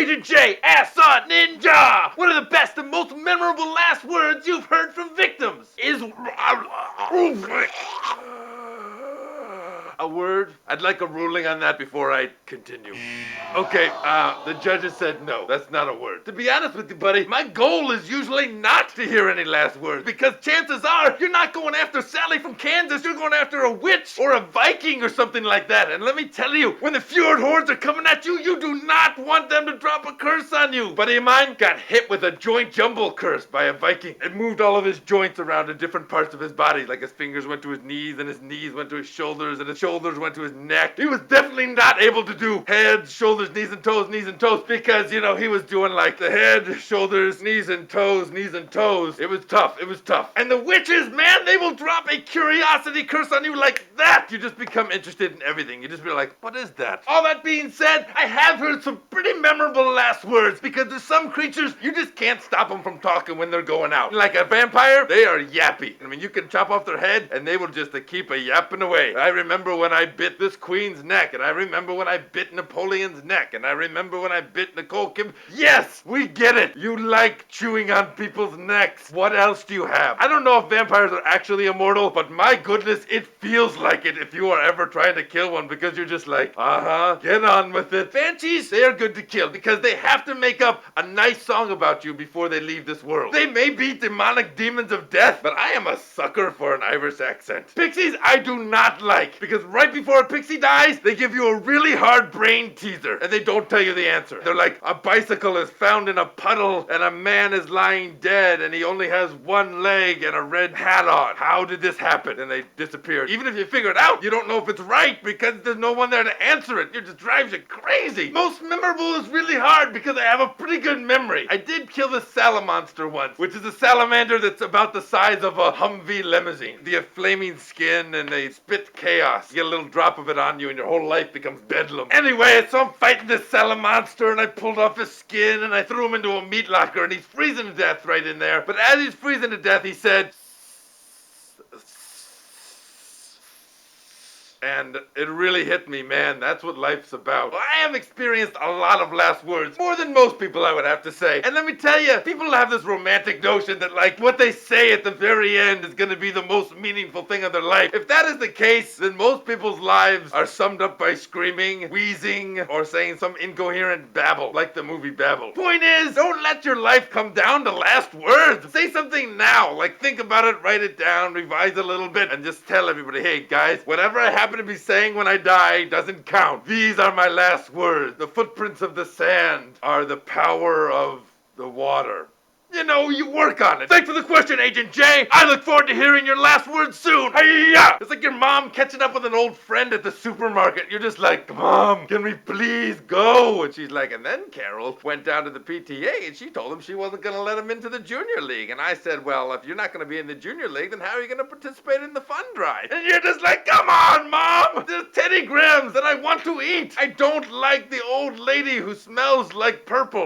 Agent J, Asa Ninja! What are the best and most memorable last words you've heard from victims? Is a word? I'd like a ruling on that before I continue. Okay, the judges said no, that's not a word. To be honest with you, buddy, my goal is usually not to hear any last words, because chances are you're not going after Sally from Kansas, you're going after a witch or a Viking or something like that. And let me tell you, when the Fjord hordes are coming at you, you do not want them to drop a curse on you. Buddy of mine got hit with a joint jumble curse by a Viking. It moved all of his joints around to different parts of his body, like his fingers went to his knees, and his knees went to his shoulders, and his shoulders went to his neck. He was definitely not able to do heads, shoulders, knees and toes, because, you know, he was doing like the head, shoulders, knees and toes. It was tough. And the witches, man, they will drop a curiosity curse on you like that. You just become interested in everything. You just be like, what is that? All that being said, I have heard some pretty memorable last words, because there's some creatures, you just can't stop them from talking when they're going out. Like a vampire, they are yappy. I mean, you can chop off their head and they will just keep a yapping away. I remember when I bit this queen's neck, and I remember when I bit Napoleon's neck, and I remember when I bit Nicole Kim. Yes, we get it. You like chewing on people's necks. What else do you have? I don't know if vampires are actually immortal, but my goodness, it feels like it if you are ever trying to kill one, because you're just like, get on with it. Banshees, they are good to kill because they have to make up a nice song about you before they leave this world. They may be demonic demons of death, but I am a sucker for an Irish accent. Pixies, I do not like, because right before a pixie dies, they give you a really hard brain teaser, and they don't tell you the answer. They're like, a bicycle is found in a puddle, and a man is lying dead, and he only has one leg and a red hat on. How did this happen? And they disappeared. Even if you figure it out, you don't know if it's right, because there's no one there to answer it. It just drives you crazy. Most memorable is really hard, because I have a pretty good memory. I did kill the Salamonster once, which is a salamander that's about the size of a Humvee limousine. They have flaming skin, and they spit chaos. You get a little drop of it on you, and your whole life becomes bedlam. Anyway, so I'm fighting this Salamonster, and I pulled off his skin, and I threw him into a meat locker, and he's freezing to death right in there. But as he's freezing to death, he said, and it really hit me, man. That's what life's about. Well, I have experienced a lot of last words, more than most people, I would have to say. And let me tell you, people have this romantic notion that, like, what they say at the very end is gonna be the most meaningful thing of their life. If that is the case, then most people's lives are summed up by screaming, wheezing, or saying some incoherent babble, like the movie Babel. Point is, don't let your life come down to last words. Say something now, like think about it, write it down, revise a little bit, and just tell everybody, hey guys, whatever I happen to be saying when I die doesn't count. These are my last words. The footprints of the sand are the power of the water. You know, you work on it. Thanks for the question, Agent J. I look forward to hearing your last words soon. Hi-ya! It's like your mom catching up with an old friend at the supermarket. You're just like, Mom, can we please go? And she's like, and then Carol went down to the PTA and she told him she wasn't going to let him into the junior league. And I said, well, if you're not going to be in the junior league, then how are you going to participate in the fun drive? And you're just like, come on, Mom! There's Teddy Grahams that I want to eat. I don't like the old lady who smells like purple.